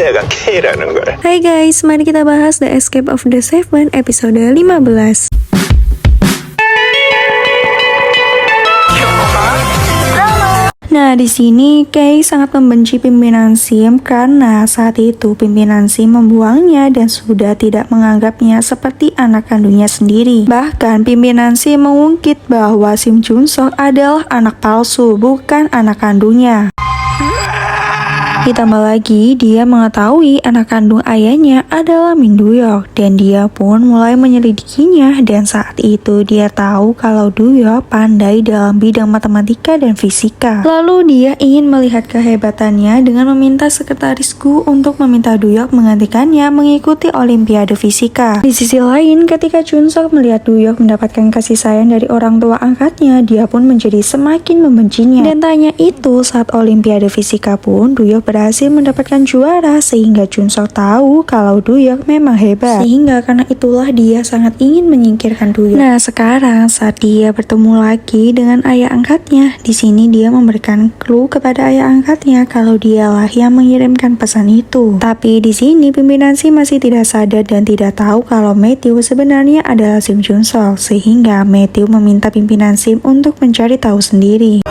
내가 K라는 걸. Hai guys, mari kita bahas The Escape of the Seven episode 15. Nah, di sini Kay sangat membenci pimpinan Sim karena saat itu pimpinan Sim membuangnya dan sudah tidak menganggapnya seperti anak kandungnya sendiri. Bahkan pimpinan Sim mengungkit bahwa Sim Junsok adalah anak palsu, bukan anak kandungnya. Ditambah lagi, dia mengetahui anak kandung ayahnya adalah Min Duyok dan dia pun mulai menyelidikinya dan saat itu dia tahu kalau Duyok pandai dalam bidang matematika dan fisika. Lalu dia ingin melihat kehebatannya dengan meminta sekretaris Gu untuk meminta Duyok menggantikannya mengikuti Olimpiade Fisika. Di sisi lain, ketika Junsok melihat Duyok mendapatkan kasih sayang dari orang tua angkatnya, dia pun menjadi semakin membencinya. Dan tanya itu saat Olimpiade Fisika pun Duyok berhasil mendapatkan juara sehingga Junsok tahu kalau Duyok memang hebat. Sehingga karena itulah dia sangat ingin menyingkirkan Duyok. Nah, sekarang saat dia bertemu lagi dengan ayah angkatnya, di sini dia memberikan clue kepada ayah angkatnya kalau dialah yang mengirimkan pesan itu. Tapi di sini pimpinan Sim masih tidak sadar dan tidak tahu kalau Matthew sebenarnya adalah Sim Junsok, sehingga Matthew meminta pimpinan Sim untuk mencari tahu sendiri.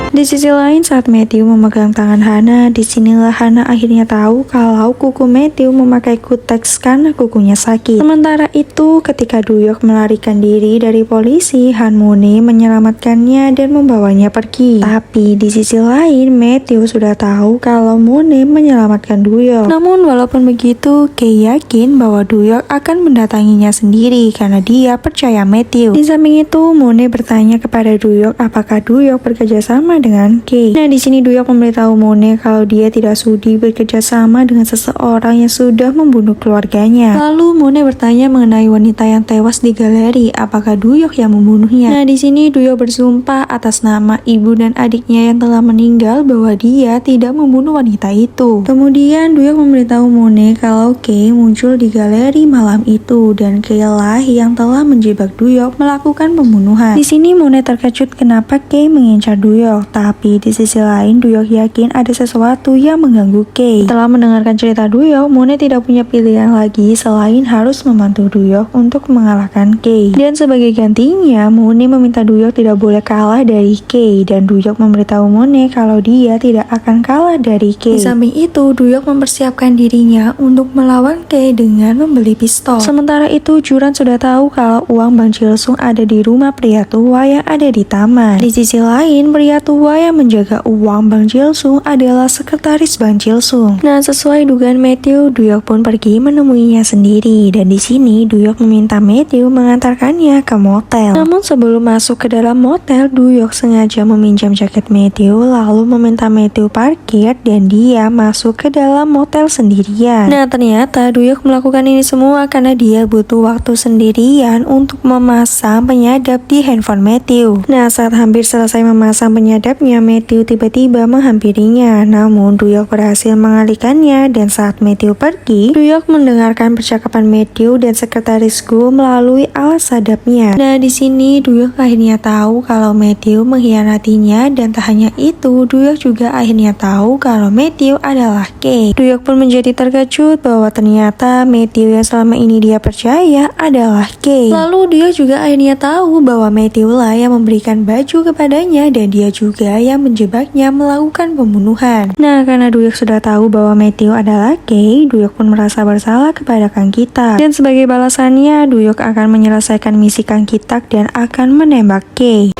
Di sisi lain, saat Matthew memegang tangan Hana, disinilah Hana akhirnya tahu kalau kuku Matthew memakai kutex karena kukunya sakit. Sementara itu, ketika Duyok melarikan diri dari polisi, Han Mune menyelamatkannya dan membawanya pergi. Tapi di sisi lain, Matthew sudah tahu kalau Mune menyelamatkan Duyok. Namun walaupun begitu, Kay yakin bahwa Duyok akan mendatanginya sendiri karena dia percaya Matthew. Di samping itu, Mune bertanya kepada Duyok apakah Duyok bekerja sama dengan Kay. Nah, di sini Duyok memberitahu Mone kalau dia tidak sudi bekerja sama dengan seseorang yang sudah membunuh keluarganya. Lalu Mone bertanya mengenai wanita yang tewas di galeri, apakah Duyok yang membunuhnya. Nah, di sini Duyok bersumpah atas nama ibu dan adiknya yang telah meninggal bahwa dia tidak membunuh wanita itu. Kemudian Duyok memberitahu Mone kalau Kay muncul di galeri malam itu dan Kay lah yang telah menjebak Duyok melakukan pembunuhan. Di sini Mone terkejut kenapa Kay mengincar Duyok. Tapi di sisi lain, Duyok yakin ada sesuatu yang mengganggu Kay. Setelah mendengarkan cerita Duyok, Mone tidak punya pilihan lagi selain harus membantu Duyok untuk mengalahkan Kay. Dan sebagai gantinya, Mone meminta Duyok tidak boleh kalah dari Kay dan Duyok memberitahu Mone kalau dia tidak akan kalah dari Kay. Di samping itu, Duyok mempersiapkan dirinya untuk melawan Kay dengan membeli pistol. Sementara itu, Juran sudah tahu kalau uang Bang Jilsung ada di rumah pria tua yang ada di taman. Di sisi lain, pria tua yang menjaga uang Bang Jilsung adalah sekretaris Bang Jilsung. Nah, sesuai dugaan Matthew, Duyok pun pergi menemuinya sendiri dan di sini Duyok meminta Matthew mengantarkannya ke motel. Namun sebelum masuk ke dalam motel, Duyok sengaja meminjam jaket Matthew lalu meminta Matthew parkir dan dia masuk ke dalam motel sendirian. Nah, ternyata Duyok melakukan ini semua karena dia butuh waktu sendirian untuk memasang penyadap di handphone Matthew. Nah, saat hampir selesai memasang penyadapnya, Matthew tiba-tiba menghampirinya. Namun Duyok berhasil mengalihkannya dan saat Matthew pergi, Duyok mendengarkan percakapan Matthew dan sekretaris Gu melalui alat sadapnya. Nah, di sini Duyok akhirnya tahu kalau Matthew mengkhianatinya dan tak hanya itu, Duyok juga akhirnya tahu kalau Matthew adalah Kay. Duyok pun menjadi terkejut bahwa ternyata Matthew yang selama ini dia percaya adalah Kay. Lalu dia juga akhirnya tahu bahwa Matthew lah yang memberikan baju kepadanya dan dia juga yang menjebaknya melakukan pembunuhan. Nah, karena Duyok sudah tahu bahwa Matthew adalah Kay, Duyok pun merasa bersalah kepada Kang Kitak. Dan sebagai balasannya, Duyok akan menyelesaikan misi Kang Kitak dan akan menembak Kay.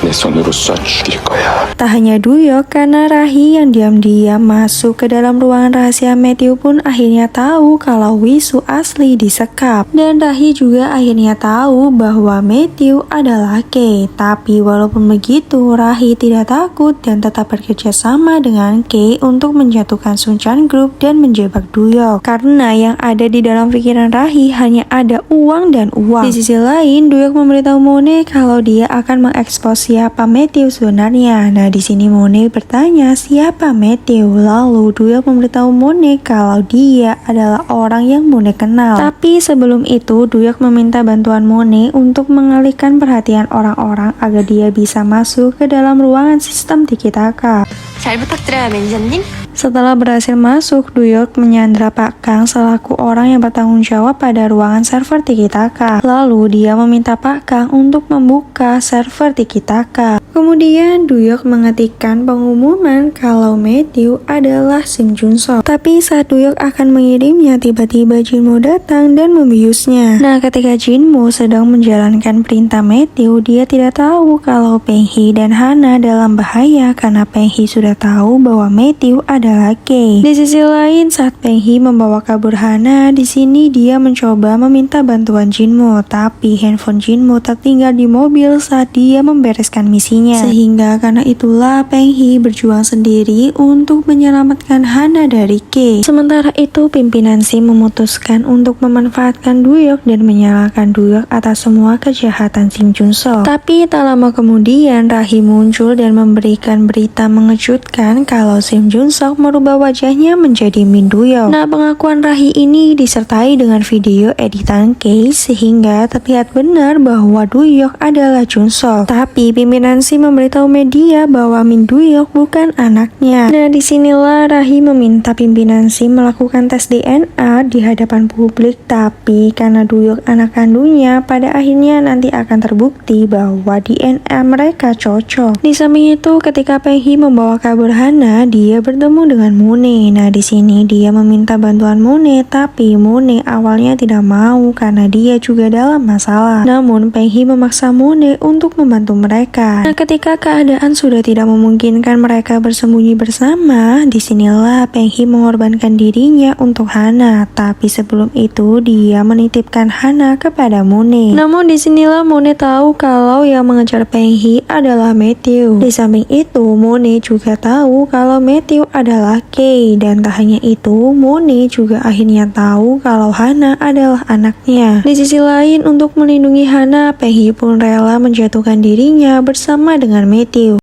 Tak hanya Duyok, karena Rahi yang diam-diam masuk ke dalam ruangan rahasia Matthew pun akhirnya tahu kalau Wisu asli disekap. Dan Rahi juga akhirnya tahu bahwa Matthew adalah Kay. Tapi walaupun begitu, Rahi tidak takut dan tetap bekerja sama dengan Kay untuk menjatuhkan Sunchan Group dan menjebak Duyok. Karena yang ada di dalam pikiran Rahi hanya ada uang dan uang. Di sisi lain, Duyok memberitahu Mone kalau dia akan mengekspos siapa Matthew sebenarnya. Nah, di sini Mone bertanya siapa Matthew. Lalu Duyok memberitahu Mone kalau dia adalah orang yang Mone kenal. Tapi sebelum itu, Duyok meminta bantuan Mone untuk mengalihkan perhatian orang-orang agar dia bisa masuk ke dalam ruangan sistem Tiki Taka. 잘 부탁드려요, 매니저님. Setelah berhasil masuk, Duyok menyandra Pak Kang selaku orang yang bertanggung jawab pada ruangan server Tiki-Taka. Lalu dia meminta Pak Kang untuk membuka server Tiki-Taka. Kemudian Duyok mengetikkan pengumuman kalau Matthew adalah Sim Junso. Tapi saat Duyok akan mengirimnya, tiba-tiba Jinmo datang dan membiusnya. Nah, ketika Jinmo sedang menjalankan perintah Matthew, dia tidak tahu kalau Peng Hee dan Hana dalam bahaya karena Peng Hee sudah tahu bahwa Matthew adalah gay. Di sisi lain, saat Peng Hee membawa kabur Hana, di sini dia mencoba meminta bantuan Jinmo, tapi handphone Jinmo tertinggal di mobil saat dia membereskan misinya. Sehingga karena itulah Peng Hee berjuang sendiri untuk menyelamatkan Hana dari K. Sementara itu, pimpinan Sim memutuskan untuk memanfaatkan Duyok dan menyalahkan Duyok atas semua kejahatan Sim Junso. Tapi tak lama kemudian, Rahi muncul dan memberikan berita mengejutkan kalau Sim Junso merubah wajahnya menjadi Min Duyok. Nah, pengakuan Rahi ini disertai dengan video editan K sehingga terlihat benar bahwa Duyok adalah Junso. Tapi pimpinan Sim memberitahu media bahwa Min Duyok bukan anaknya. Nah, disinilah Rahi meminta pimpinan Sim melakukan tes DNA di hadapan publik, tapi karena Duyok anak kandungnya, pada akhirnya nanti akan terbukti bahwa DNA mereka cocok. Di samping itu, ketika Peng Hee membawa kabur Hana, dia bertemu dengan Moon-hye. Nah, di sini dia meminta bantuan Moon-hye, tapi Moon-hye awalnya tidak mau karena dia juga dalam masalah. Namun Peng Hee memaksa Moon-hye untuk membantu mereka. Nah, ketika keadaan sudah tidak memungkinkan mereka bersembunyi bersama, disinilah Peng Hee mengorbankan dirinya untuk Hana. Tapi sebelum itu dia menitipkan Hana kepada Moon-hye. Namun disinilah Moon-hye tahu kalau yang mengejar Peng Hee adalah Matthew. Di samping itu, Moon-hye juga tahu kalau Matthew adalah gay, dan tak hanya itu, Moon-hye juga akhirnya tahu kalau Hana adalah anaknya. Di sisi lain, untuk melindungi Hana, Peng Hee pun rela menjatuhkan dirinya bersama dengan Matthew.